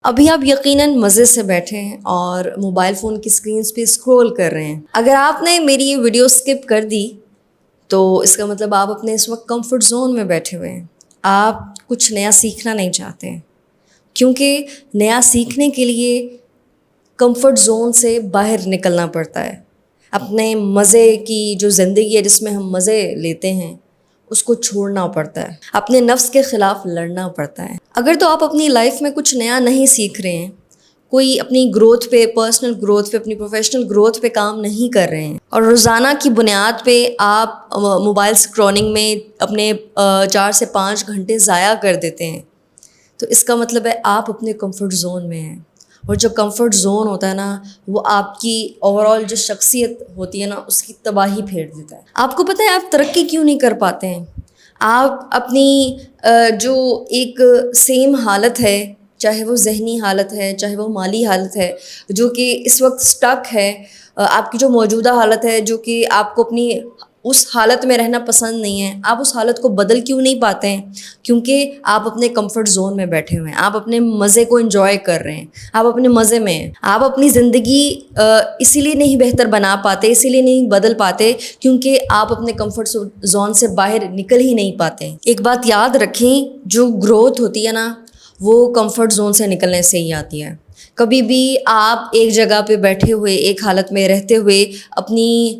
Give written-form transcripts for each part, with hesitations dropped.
ابھی آپ یقیناً مزے سے بیٹھے ہیں اور موبائل فون کی اسکرینس پہ اسکرول کر رہے ہیں. اگر آپ نے میری یہ ویڈیو اسکپ کر دی تو اس کا مطلب آپ اپنے اس وقت کمفرٹ زون میں بیٹھے ہوئے ہیں. آپ کچھ نیا سیکھنا نہیں چاہتے ہیں، کیونکہ نیا سیکھنے کے لیے کمفرٹ زون سے باہر نکلنا پڑتا ہے. اپنے مزے کی جو زندگی ہے جس میں ہم مزے لیتے ہیں اس کو چھوڑنا پڑتا ہے، اپنے نفس کے خلاف لڑنا پڑتا ہے. اگر تو آپ اپنی لائف میں کچھ نیا نہیں سیکھ رہے ہیں، کوئی اپنی گروتھ پہ، پرسنل گروتھ پہ، اپنی پروفیشنل گروتھ پہ کام نہیں کر رہے ہیں اور روزانہ کی بنیاد پہ آپ موبائل اسکرولنگ میں اپنے 4 سے 5 گھنٹے ضائع کر دیتے ہیں، تو اس کا مطلب ہے آپ اپنے کمفرٹ زون میں ہیں. اور جو کمفرٹ زون ہوتا ہے نا، وہ آپ کی اوور آل جو شخصیت ہوتی ہے نا اس کی تباہی پھیر دیتا ہے. آپ کو پتہ ہے آپ ترقی کیوں نہیں کر پاتے ہیں؟ آپ اپنی جو ایک سیم حالت ہے، چاہے وہ ذہنی حالت ہے، چاہے وہ مالی حالت ہے، جو کہ اس وقت سٹک ہے، آپ کی جو موجودہ حالت ہے جو کہ آپ کو اپنی اس حالت میں رہنا پسند نہیں ہے، آپ اس حالت کو بدل کیوں نہیں پاتے ہیں؟ کیونکہ آپ اپنے کمفرٹ زون میں بیٹھے ہوئے ہیں، آپ اپنے مزے کو انجوائے کر رہے ہیں، آپ اپنے مزے میں ہیں. آپ اپنی زندگی اسی لیے نہیں بہتر بنا پاتے، اسی لیے نہیں بدل پاتے کیونکہ آپ اپنے کمفرٹ زون سے باہر نکل ہی نہیں پاتے. ایک بات یاد رکھیں، جو گروتھ ہوتی ہے نا وہ کمفرٹ زون سے نکلنے سے ہی آتی ہے. کبھی بھی آپ ایک جگہ پہ بیٹھے ہوئے، ایک حالت میں رہتے ہوئے اپنی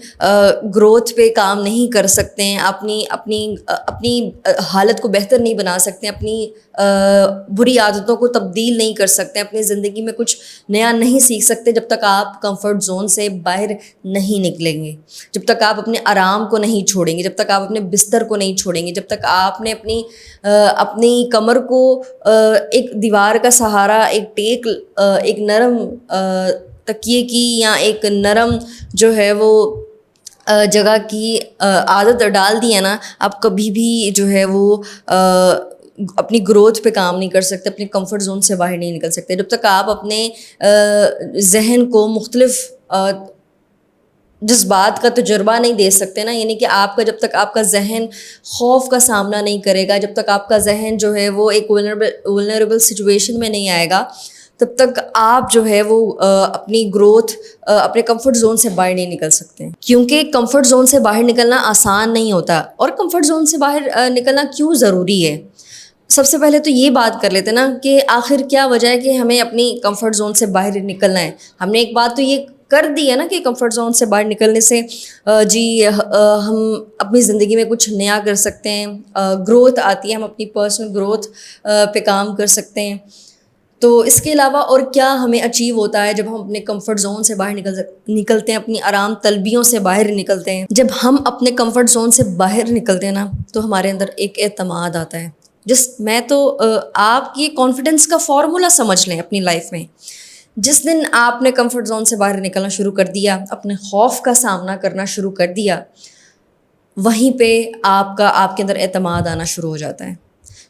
گروتھ پہ کام نہیں کر سکتے ہیں، اپنی حالت کو بہتر نہیں بنا سکتے، اپنی بری عادتوں کو تبدیل نہیں کر سکتے، اپنی زندگی میں کچھ نیا نہیں سیکھ سکتے جب تک آپ کمفرٹ زون سے باہر نہیں نکلیں گے، جب تک آپ اپنے آرام کو نہیں چھوڑیں گے، جب تک آپ اپنے بستر کو نہیں چھوڑیں گے، جب تک آپ نے اپنی کمر کو ایک دیوار کا سہارا، ایک نرم تکیے کی یا ایک نرم جو ہے وہ جگہ کی عادت ڈال دی ہے نا، آپ کبھی بھی جو ہے وہ اپنی گروتھ پہ کام نہیں کر سکتے، اپنے کمفرٹ زون سے باہر نہیں نکل سکتے. جب تک آپ اپنے ذہن کو مختلف جذبات کا تجربہ نہیں دے سکتے نا، یعنی کہ جب تک آپ کا ذہن خوف کا سامنا نہیں کرے گا، جب تک آپ کا ذہن جو ہے وہ ایک ولنریبل سچویشن میں نہیں آئے گا، تب تک آپ جو ہے وہ اپنی گروتھ اپنے کمفرٹ زون سے باہر نہیں نکل سکتے. کیونکہ کمفرٹ زون سے باہر نکلنا آسان نہیں ہوتا. اور کمفرٹ زون سے باہر نکلنا کیوں ضروری ہے؟ سب سے پہلے تو یہ بات کر لیتے نا کہ آخر کیا وجہ ہے کہ ہمیں اپنی کمفرٹ زون سے باہر نکلنا ہے. ہم نے ایک بات تو یہ کر دی ہے نا کہ کمفرٹ زون سے باہر نکلنے سے ہم اپنی زندگی میں کچھ نیا کر سکتے ہیں، گروتھ آتی ہے، ہم اپنی پرسنل گروتھ پہ کام کر سکتے ہیں. تو اس کے علاوہ اور کیا ہمیں اچیو ہوتا ہے جب ہم اپنے کمفرٹ زون سے باہر نکلتے ہیں، اپنی آرام طلبیوں سے باہر نکلتے ہیں؟ جب ہم اپنے کمفرٹ زون سے باہر نکلتے ہیں نا تو ہمارے اندر ایک اعتماد آتا ہے. آپ یہ کانفیڈنس کا فارمولا سمجھ لیں اپنی لائف میں. جس دن آپ نے کمفرٹ زون سے باہر نکلنا شروع کر دیا، اپنے خوف کا سامنا کرنا شروع کر دیا، وہیں پہ آپ کے اندر اعتماد آنا شروع ہو جاتا ہے.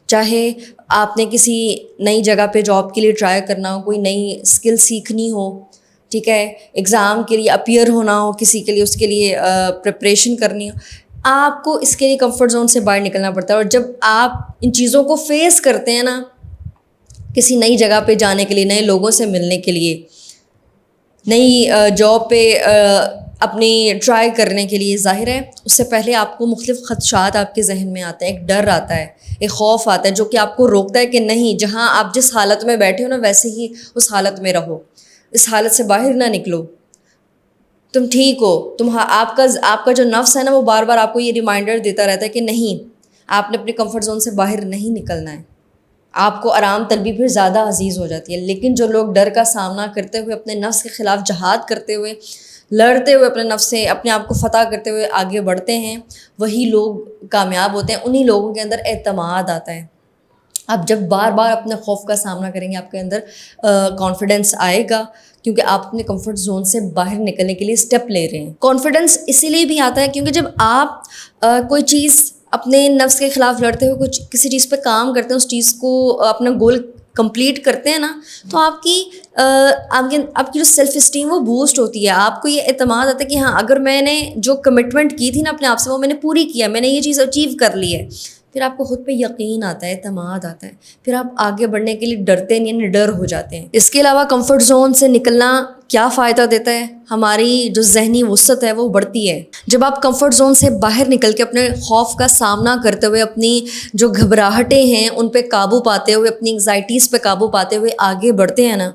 چاہے آپ نے کسی نئی جگہ پہ جاب کے لیے ٹرائی کرنا ہو، کوئی نئی اسکل سیکھنی ہو، ٹھیک ہے، ایگزام کے لیے اپیئر ہونا ہو کسی کے لیے، اس کے لیے پریپریشن کرنی ہو، آپ کو اس کے لیے کمفرٹ زون سے باہر نکلنا پڑتا ہے. اور جب آپ ان چیزوں کو فیس کرتے ہیں نا، کسی نئی جگہ پہ جانے کے لیے، نئے لوگوں سے ملنے کے لیے، نئی جاب پہ اپنی ٹرائی کرنے کے لیے، ظاہر ہے اس سے پہلے آپ کو مختلف خدشات آپ کے ذہن میں آتے ہیں، ایک ڈر آتا ہے، ایک خوف آتا ہے جو کہ آپ کو روکتا ہے کہ نہیں، جہاں آپ جس حالت میں بیٹھے ہو نا ویسے ہی اس حالت میں رہو، اس حالت سے باہر نہ نکلو، تم ٹھیک ہو. آپ کا جو نفس ہے نا وہ بار بار آپ کو یہ ریمائنڈر دیتا رہتا ہے کہ نہیں، آپ نے اپنے کمفرٹ زون سے باہر نہیں نکلنا ہے. آپ کو آرام طلبی پھر زیادہ عزیز ہو جاتی ہے. لیکن جو لوگ ڈر کا سامنا کرتے ہوئے، اپنے نفس کے خلاف جہاد کرتے ہوئے، لڑتے ہوئے، اپنے نفس سے اپنے آپ کو فتح کرتے ہوئے آگے بڑھتے ہیں، وہی لوگ کامیاب ہوتے ہیں. انہی لوگوں کے اندر اعتماد آتا ہے. آپ جب بار بار اپنے خوف کا سامنا کریں گے، آپ کے اندر کانفیڈنس آئے گا، کیونکہ آپ اپنے کمفرٹ زون سے باہر نکلنے کے لیے اسٹیپ لے رہے ہیں. کانفیڈنس اسی لیے بھی آتا ہے کیونکہ جب آپ کوئی چیز اپنے نفس کے خلاف لڑتے ہوئے کسی چیز پہ کام کرتے ہیں، اس چیز کو اپنا گول کمپلیٹ کرتے ہیں نا، تو آپ کی جو سیلف اسٹیم وہ بوسٹ ہوتی ہے. آپ کو یہ اعتماد آتا ہے کہ ہاں، اگر میں نے جو کمٹمنٹ کی تھی نا اپنے آپ سے، وہ میں نے پوری کیا، میں نے یہ چیز اچیو کر لی ہے. پھر آپ کو خود پہ یقین آتا ہے, اعتماد آتا ہے, پھر آپ آگے بڑھنے کے لیے ڈرتے نہیں, نڈر ہو جاتے ہیں. اس کے علاوہ کمفرٹ زون سے نکلنا کیا فائدہ دیتا ہے؟ ہماری جو ذہنی وسعت ہے وہ بڑھتی ہے. جب آپ کمفرٹ زون سے باہر نکل کے اپنے خوف کا سامنا کرتے ہوئے, اپنی جو گھبراہٹیں ہیں ان پہ قابو پاتے ہوئے, اپنی انگزائٹیز پہ قابو پاتے ہوئے آگے بڑھتے ہیں نا,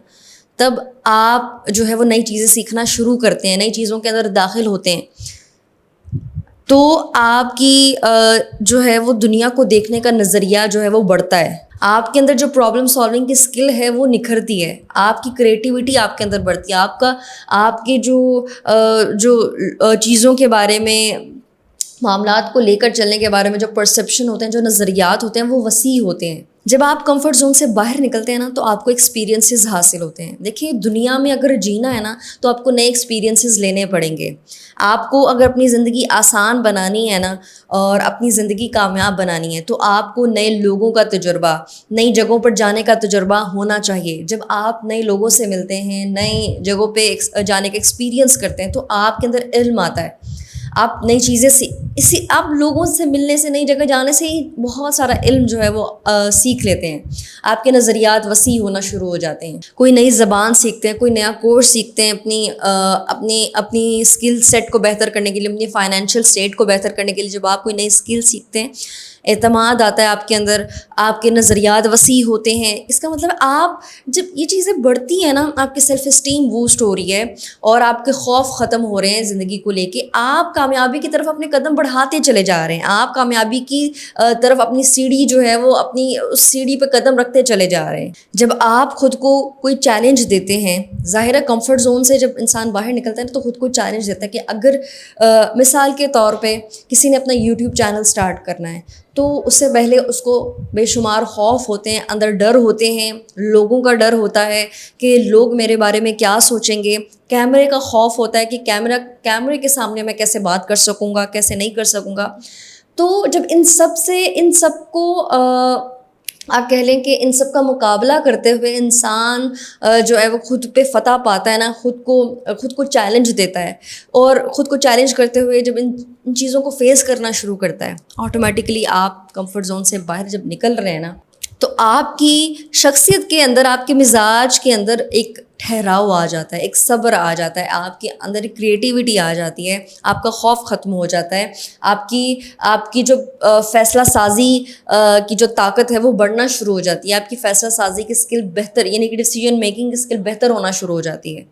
تب آپ جو ہے وہ نئی چیزیں سیکھنا شروع کرتے ہیں, نئی چیزوں کے اندر داخل ہوتے ہیں. تو آپ کی جو ہے وہ دنیا کو دیکھنے کا نظریہ جو ہے وہ بڑھتا ہے. آپ کے اندر جو پرابلم سالونگ کی اسکل ہے وہ نکھرتی ہے, آپ کی کریٹیوٹی آپ کے اندر بڑھتی ہے, آپ کے جو چیزوں کے بارے میں, معاملات کو لے کر چلنے کے بارے میں جو پرسیپشن ہوتے ہیں, جو نظریات ہوتے ہیں وہ وسیع ہوتے ہیں. جب آپ کمفرٹ زون سے باہر نکلتے ہیں نا تو آپ کو ایکسپیرینسز حاصل ہوتے ہیں. دیکھیے دنیا میں اگر جینا ہے نا تو آپ کو نئے ایکسپیرینسز لینے پڑیں گے. آپ کو اگر اپنی زندگی آسان بنانی ہے نا اور اپنی زندگی کامیاب بنانی ہے تو آپ کو نئے لوگوں کا تجربہ, نئی جگہوں پر جانے کا تجربہ ہونا چاہیے. جب آپ نئے لوگوں سے ملتے ہیں, نئی جگہوں پہ جانے کا ایکسپیرینس کرتے ہیں تو آپ کے اندر علم آتا ہے. آپ نئی چیزیں آپ لوگوں سے ملنے سے, نئی جگہ جانے سے ہی بہت سارا علم جو ہے وہ سیکھ لیتے ہیں. آپ کے نظریات وسیع ہونا شروع ہو جاتے ہیں. کوئی نئی زبان سیکھتے ہیں, کوئی نیا کورس سیکھتے ہیں, اپنی اسکل سیٹ کو بہتر کرنے کے لیے, اپنی فائنینشیل اسٹیٹ کو بہتر کرنے کے لیے. جب آپ کوئی نئی اسکل سیکھتے ہیں, اعتماد آتا ہے آپ کے اندر, آپ کے نظریات وسیع ہوتے ہیں. اس کا مطلب آپ جب یہ چیزیں بڑھتی ہیں نا, آپ کی سیلف اسٹیم بوسٹ ہو رہی ہے اور آپ کے خوف ختم ہو رہے ہیں زندگی کو لے کے. آپ کامیابی کی طرف اپنے قدم بڑھاتے چلے جا رہے ہیں, آپ کامیابی کی طرف اپنی سیڑھی جو ہے وہ اپنی اس سیڑھی پہ قدم رکھتے چلے جا رہے ہیں. جب آپ خود کو کوئی چیلنج دیتے ہیں, ظاہر ہے کمفرٹ زون سے جب انسان باہر نکلتا ہے تو خود کو چیلنج دیتا ہے کہ اگر مثال کے طور پہ کسی نے اپنا یوٹیوب چینل سٹارٹ کرنا ہے تو اس سے پہلے اس کو بے شمار خوف ہوتے ہیں, اندر ڈر ہوتے ہیں, لوگوں کا ڈر ہوتا ہے کہ لوگ میرے بارے میں کیا سوچیں گے, کیمرے کا خوف ہوتا ہے کہ کیمرے کے سامنے میں کیسے بات کر سکوں گا, کیسے نہیں کر سکوں گا. تو جب ان سب کو آپ کہہ لیں کہ ان سب کا مقابلہ کرتے ہوئے انسان جو ہے وہ خود پہ فتح پاتا ہے نا, خود کو چیلنج دیتا ہے, اور خود کو چیلنج کرتے ہوئے جب ان چیزوں کو فیس کرنا شروع کرتا ہے, آٹومیٹکلی آپ کمفرٹ زون سے باہر جب نکل رہے ہیں نا تو آپ کی شخصیت کے اندر, آپ کے مزاج کے اندر ایک ٹھہراؤ آ جاتا ہے, ایک صبر آ جاتا ہے, آپ کے اندر ایک کریٹیوٹی آ جاتی ہے, آپ کا خوف ختم ہو جاتا ہے, آپ کی جو فیصلہ سازی کی جو طاقت ہے وہ بڑھنا شروع ہو جاتی ہے, آپ کی فیصلہ سازی کی اسکل بہتر, یعنی کہ ڈیسیجن میکنگ کی اسکل بہتر ہونا شروع ہو جاتی ہے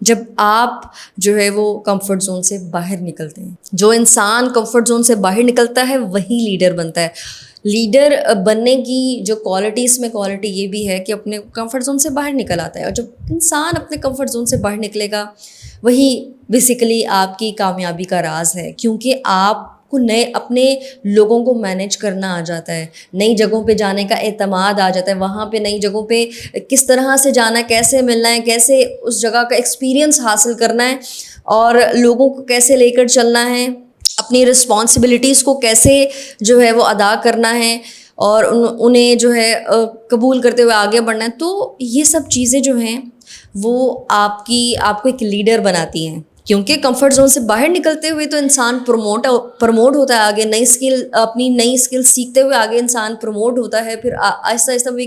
جب آپ جو ہے وہ کمفرٹ زون سے باہر نکلتے ہیں. جو انسان کمفرٹ زون سے باہر نکلتا ہے وہی لیڈر بنتا ہے. لیڈر بننے کی جو کوالٹیز میں کوالٹی یہ بھی ہے کہ اپنے کمفرٹ زون سے باہر نکل آتا ہے, اور جب انسان اپنے کمفرٹ زون سے باہر نکلے گا وہی بیسیکلی آپ کی کامیابی کا راز ہے, کیونکہ آپ کو اپنے لوگوں کو مینیج کرنا آ جاتا ہے, نئی جگہوں پہ جانے کا اعتماد آ جاتا ہے, وہاں پہ نئی جگہوں پہ کس طرح سے جانا ہے, کیسے ملنا ہے, کیسے اس جگہ کا ایکسپیرئنس حاصل کرنا ہے, اور لوگوں کو کیسے لے کر چلنا ہے, اپنی رسپانسبلٹیز کو کیسے جو ہے وہ ادا کرنا ہے, اور انہیں جو ہے قبول کرتے ہوئے آگے بڑھنا ہے. تو یہ سب چیزیں جو ہیں وہ آپ کو ایک لیڈر بناتی ہیں, کیونکہ کمفرٹ زون سے باہر نکلتے ہوئے تو انسان پروموٹ ہوتا ہے آگے, اپنی نئی اسکل سیکھتے ہوئے آگے انسان پروموٹ ہوتا ہے, پھر آہستہ آہستہ وہ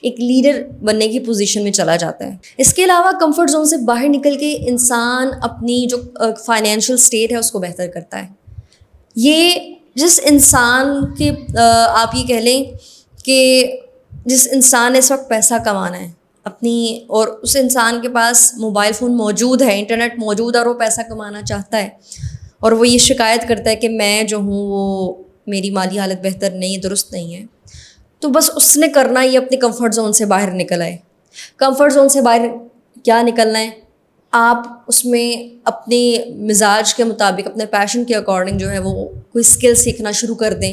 ایک لیڈر بننے کی پوزیشن میں چلا جاتا ہے. اس کے علاوہ کمفرٹ زون سے باہر نکل کے انسان اپنی جو فائنینشیل اسٹیٹ ہے اس کو بہتر کرتا ہے. یہ جس انسان کے آپ یہ کہہ لیں کہ جس انسان نے اس وقت پیسہ کمانا ہے اور اس انسان کے پاس موبائل فون موجود ہے, انٹرنیٹ موجود ہے, اور وہ پیسہ کمانا چاہتا ہے, اور وہ یہ شکایت کرتا ہے کہ میں جو ہوں وہ میری مالی حالت بہتر نہیں, درست نہیں ہے, تو بس اس نے کرنا یہ اپنے کمفرٹ زون سے باہر نکل آئے. کمفرٹ زون سے باہر کیا نکلنا ہے, آپ اس میں اپنے مزاج کے مطابق, اپنے پیشن کے اکارڈنگ جو ہے وہ کوئی اسکل سیکھنا شروع کر دیں.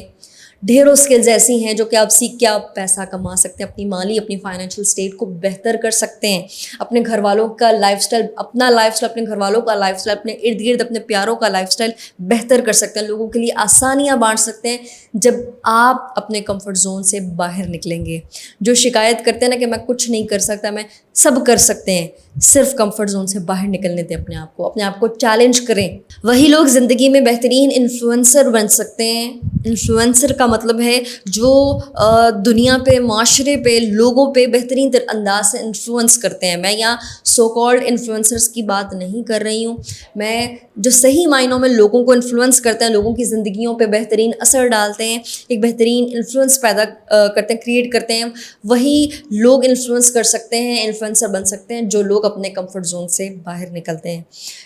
ڈھیروں اسکلز ایسی ہیں جو کہ آپ سیکھ کے آپ پیسہ کما سکتے ہیں, اپنی فائنینشیل اسٹیٹ کو بہتر کر سکتے ہیں, اپنے گھر والوں کا لائف اسٹائل, اپنے گھر والوں کا لائف اسٹائل, اپنے ارد گرد اپنے پیاروں کا لائف اسٹائل بہتر کر سکتے ہیں, لوگوں کے لیے آسانیاں بانٹ سکتے ہیں جب آپ اپنے کمفرٹ زون سے باہر نکلیں گے. جو شکایت کرتے ہیں نا کہ میں کچھ نہیں کر سکتا, میں سب کر سکتے ہیں, صرف کمفرٹ زون سے باہر نکلنے دیں اپنے آپ کو چیلنج کریں. وہی لوگ زندگی میں بہترین انفلوئنسر بن سکتے ہیں. انفلوئنسر کا مطلب ہے جو دنیا پہ, معاشرے پہ, لوگوں پہ بہترین انداز سے انفلوئنس کرتے ہیں. میں یہاں سو کالڈ انفلوئنسرس کی بات نہیں کر رہی ہوں, میں جو صحیح معنوں میں لوگوں کو انفلوئنس کرتے ہیں, لوگوں کی زندگیوں پہ بہترین اثر ڈالتے ہیں, ایک بہترین انفلوئنس پیدا کرتے ہیں, کریٹ کرتے ہیں, وہی لوگ انفلوئنس کر سکتے ہیں, انفلوئنسر بن سکتے ہیں جو لوگ اپنے کمفرٹ زون سے باہر نکلتے ہیں.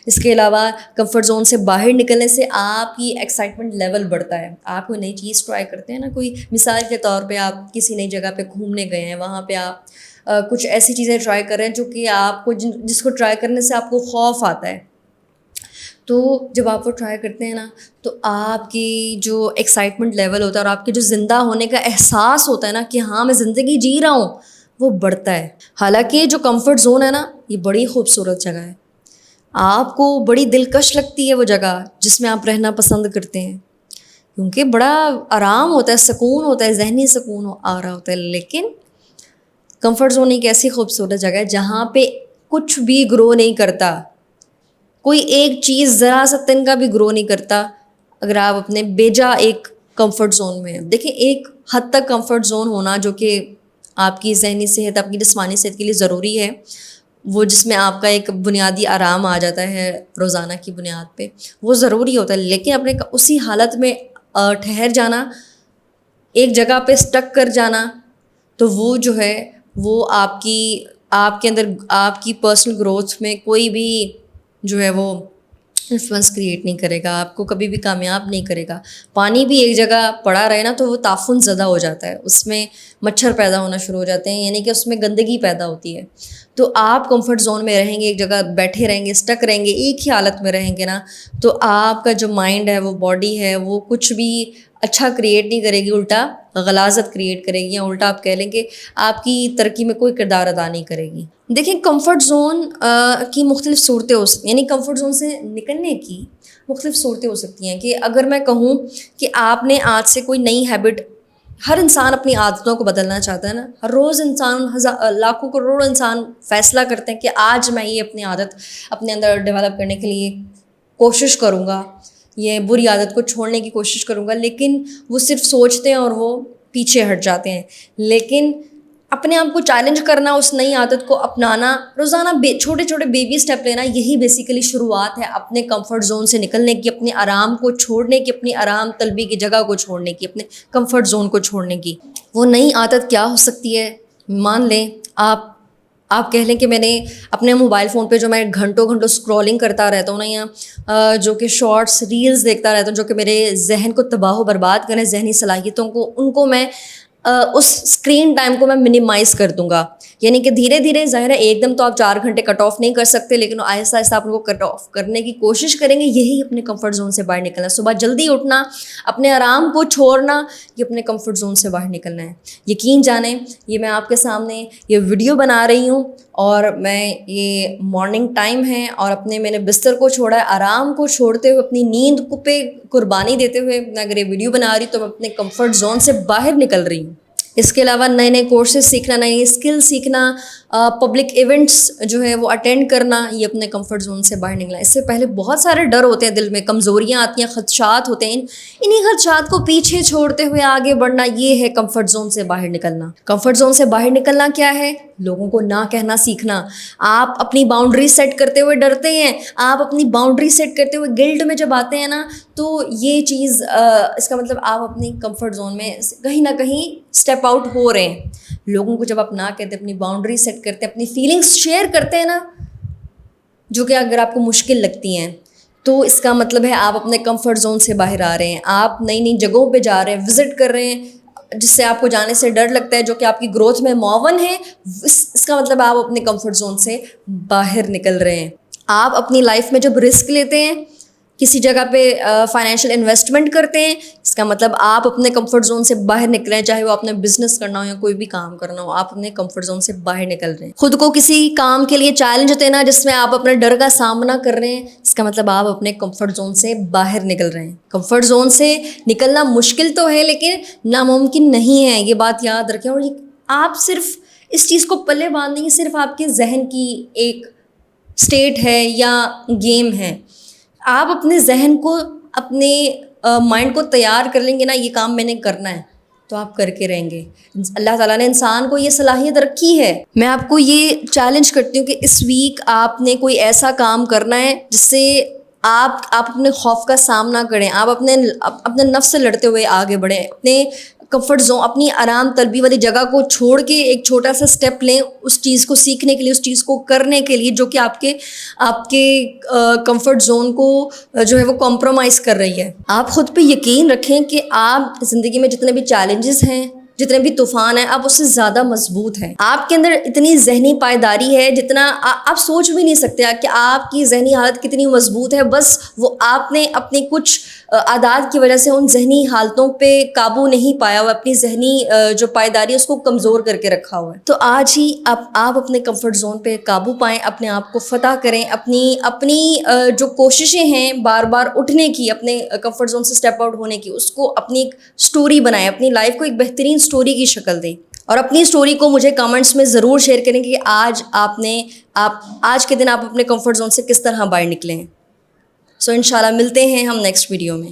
اس کے علاوہ کمفرٹ زون سے باہر نکلنے سے آپ کی ایکسائٹمنٹ لیول بڑھتا ہے. آپ کوئی نئی چیز ٹرائی کرتے ہیں نا, کوئی مثال کے طور پہ آپ کسی نئی جگہ پہ گھومنے گئے ہیں, وہاں پہ آپ کچھ ایسی چیزیں ٹرائی کر رہے ہیں جو کہ آپ کو جس کو ٹرائی کرنے سے آپ کو خوف آتا ہے, تو جب آپ وہ ٹرائی کرتے ہیں نا تو آپ کی جو ایکسائٹمنٹ لیول ہوتا ہے اور آپ کے جو زندہ ہونے کا احساس ہوتا ہے نا کہ ہاں میں زندگی جی رہا ہوں, وہ بڑھتا ہے. حالانکہ جو کمفرٹ زون ہے نا, یہ بڑی خوبصورت جگہ ہے, آپ کو بڑی دلکش لگتی ہے وہ جگہ جس میں آپ رہنا پسند کرتے ہیں, کیونکہ بڑا آرام ہوتا ہے, سکون ہوتا ہے, ذہنی سکون آ رہا ہوتا ہے. لیکن کمفرٹ زون ایک ایسی خوبصورت جگہ ہے جہاں پہ کچھ بھی گرو نہیں کرتا, کوئی ایک چیز ذرا سا تن کا بھی گرو نہیں کرتا اگر آپ اپنے بیجا ایک کمفرٹ زون میں ہیں. دیکھیں ایک حد تک کمفرٹ زون ہونا جو کہ آپ کی ذہنی صحت, آپ کی جسمانی صحت کے لیے ضروری ہے, وہ جس میں آپ کا ایک بنیادی آرام آ جاتا ہے روزانہ کی بنیاد پہ, وہ ضروری ہوتا ہے. لیکن اپنے اسی حالت میں ٹھہر جانا, ایک جگہ پہ اسٹک کر جانا, تو وہ جو ہے وہ آپ کے اندر آپ کی پرسنل گروتھ میں کوئی بھی جو ہے وہ انفلوئنس کریٹ نہیں کرے گا, آپ کو کبھی بھی کامیاب نہیں کرے گا. پانی بھی ایک جگہ پڑا رہے نا تو وہ تعفن زدہ ہو جاتا ہے, اس میں مچھر پیدا ہونا شروع ہو جاتے ہیں, یعنی کہ اس میں گندگی پیدا ہوتی ہے. تو آپ کمفرٹ زون میں رہیں گے, ایک جگہ بیٹھے رہیں گے, اسٹک رہیں گے, ایک ہی حالت میں رہیں گے نا, تو آپ کا جو مائنڈ ہے, وہ باڈی ہے, وہ کچھ بھی اچھا کریٹ نہیں کرے گی, الٹا غلاظت کریٹ کرے گی, یا الٹا آپ کہہ لیں کہ آپ کی ترقی میں کوئی کردار ادا نہیں کرے گی. دیکھیں کمفرٹ زون کی مختلف صورتیں ہو سکتی ہیں, یعنی کمفرٹ زون سے نکلنے کی مختلف صورتیں ہو سکتی ہیں. کہ اگر میں کہوں کہ آپ نے آج سے کوئی نئی ہیبٹ, ہر انسان اپنی عادتوں کو بدلنا چاہتا ہے نا, ہر روز انسان لاکھوں کروڑوں انسان فیصلہ کرتے ہیں کہ آج میں یہ اپنی عادت اپنے اندر ڈیولپ کرنے کے لیے کوشش کروں گا, یہ بری عادت کو چھوڑنے کی کوشش کروں گا, لیکن وہ صرف سوچتے ہیں اور وہ پیچھے ہٹ جاتے ہیں. لیکن اپنے آپ کو چیلنج کرنا, اس نئی عادت کو اپنانا, روزانہ چھوٹے چھوٹے بیبی اسٹیپ لینا, یہی بیسیکلی شروعات ہے اپنے کمفرٹ زون سے نکلنے کی, اپنے آرام کو چھوڑنے کی, اپنی آرام طلبی کی جگہ کو چھوڑنے کی, اپنے کمفرٹ زون کو چھوڑنے کی. وہ نئی عادت کیا ہو سکتی ہے؟ مان لیں آپ کہہ لیں کہ میں نے اپنے موبائل فون پہ جو میں گھنٹوں اسکرولنگ کرتا رہتا ہوں نا, یا جو کہ شارٹس ریلز دیکھتا رہتا ہوں جو کہ میرے ذہن کو تباہ و برباد کریں, ذہنی صلاحیتوں کو, ان کو میں اس اسکرین ٹائم کو میں منیمائز کر دوں گا. یعنی کہ دھیرے دھیرے, ظاہر ہے ایک دم تو آپ 4 گھنٹے کٹ آف نہیں کر سکتے, لیکن آہستہ آہستہ آپ ان کو کٹ آف کرنے کی کوشش کریں گے. یہی اپنے کمفرٹ زون سے باہر نکلنا, صبح جلدی اٹھنا, اپنے آرام کو چھوڑنا, یہ اپنے کمفرٹ زون سے باہر نکلنا ہے. یقین جانیں یہ میں آپ کے سامنے یہ ویڈیو بنا رہی ہوں, اور میں یہ مارننگ ٹائم ہے, اور میں نے بستر کو چھوڑا ہے, آرام کو چھوڑتے ہوئے, اپنی نیند کو پہ قربانی دیتے ہوئے میں اگر یہ ویڈیو بنا رہی تو میں اپنے کمفرٹ زون سے باہر نکل رہی ہوں. اس کے علاوہ نئے کورسز سیکھنا, نئی اسکل سیکھنا, پبلک ایونٹس جو ہے وہ اٹینڈ کرنا, یہ اپنے کمفرٹ زون سے باہر نکلنا. اس سے پہلے بہت سارے ڈر ہوتے ہیں دل میں, کمزوریاں آتی ہیں, خدشات ہوتے ہیں, انہی خدشات کو پیچھے چھوڑتے ہوئے آگے بڑھنا, یہ ہے کمفرٹ زون سے باہر نکلنا. کمفرٹ زون سے باہر نکلنا کیا ہے؟ لوگوں کو نہ کہنا سیکھنا. آپ اپنی باؤنڈری سیٹ کرتے ہوئے ڈرتے ہیں, آپ اپنی باؤنڈری سیٹ کرتے ہوئے گلٹ میں جب آتے ہیں نا, تو یہ چیز اس کا مطلب آپ اپنی کمفرٹ زون میں کہیں نہ کہیں اسٹیپ آؤٹ ہو رہے ہیں. لوگوں کو جب آپ نہ کہتے, اپنی باؤنڈری سیٹ کرتے, اپنی فیلنگس شیئر کرتے ہیں نا, جو کہ اگر آپ کو مشکل لگتی ہیں, تو اس کا مطلب ہے آپ اپنے کمفرٹ زون سے باہر آ رہے ہیں. آپ نئی جگہوں پہ جا رہے ہیں, وزٹ کر رہے ہیں, جس سے آپ کو جانے سے ڈر لگتا ہے, جو کہ آپ کی گروتھ میں معاون ہے. اس کا مطلب آپ اپنے کمفرٹ زون سے باہر نکل رہے ہیں. آپ اپنی لائف میں جب رسک لیتے ہیں, کسی جگہ پہ فائنینشیل انویسٹمنٹ کرتے ہیں, اس کا مطلب آپ اپنے کمفرٹ زون سے باہر نکل رہے ہیں. چاہے وہ آپ نے بزنس کرنا ہو یا کوئی بھی کام کرنا ہو, آپ اپنے کمفرٹ زون سے باہر نکل رہے ہیں. خود کو کسی کام کے لیے چیلنج دینا جس میں آپ اپنے ڈر کا سامنا کر رہے ہیں, اس کا مطلب آپ اپنے کمفرٹ زون سے باہر نکل رہے ہیں. کمفرٹ زون سے نکلنا مشکل تو ہے لیکن ناممکن نہیں ہے, یہ بات یاد رکھیں. اور آپ صرف اس چیز کو پلے باندھنا یہ صرف آپ کے ذہن کی ایک اسٹیٹ ہے یا گیم ہے. آپ اپنے ذہن کو اپنے مائنڈ کو تیار کر لیں گے نا یہ کام میں نے کرنا ہے تو آپ کر کے رہیں گے. اللہ تعالیٰ نے انسان کو یہ صلاحیت رکھی ہے. میں آپ کو یہ چیلنج کرتی ہوں کہ اس ویک آپ نے کوئی ایسا کام کرنا ہے جس سے آپ اپنے خوف کا سامنا کریں, آپ اپنے نفس سے لڑتے ہوئے آگے بڑھیں, اپنے کمفرٹ زون, اپنی آرام طلبی والی جگہ کو چھوڑ کے ایک چھوٹا سا اسٹیپ لیں اس چیز کو سیکھنے کے لیے, اس چیز کو کرنے کے لیے جو کہ آپ کے کمفرٹ زون کو جو ہے وہ کمپرومائز کر رہی ہے. آپ خود پہ یقین رکھیں کہ آپ زندگی میں جتنے بھی چیلنجز ہیں, جتنے بھی طوفان ہیں, آپ اس سے زیادہ مضبوط ہیں. آپ کے اندر اتنی ذہنی پائیداری ہے جتنا آپ سوچ بھی نہیں سکتے کہ آپ کی ذہنی حالت کتنی مضبوط ہے. بس وہ آپ نے اپنی کچھ عادات کی وجہ سے ان ذہنی حالتوں پہ قابو نہیں پایا ہوا, اپنی ذہنی جو پائیداری ہے اس کو کمزور کر کے رکھا ہوا ہے. تو آج ہی آپ اپنے کمفرٹ زون پہ قابو پائیں, اپنے آپ کو فتح کریں, اپنی جو کوششیں ہیں بار بار اٹھنے کی, اپنے کمفرٹ زون سے اسٹیپ آؤٹ ہونے کی, اس کو اپنی ایک اسٹوری بنائیں, اپنی لائف کو ایک بہترین اسٹوری کی شکل دیں. اور اپنی اسٹوری کو مجھے کمنٹس میں ضرور شیئر کریں کہ آج کے دن آپ اپنے کمفرٹ زون سے کس طرح باہر نکلیں. سو انشاءاللہ ملتے ہیں ہم نیکسٹ ویڈیو میں.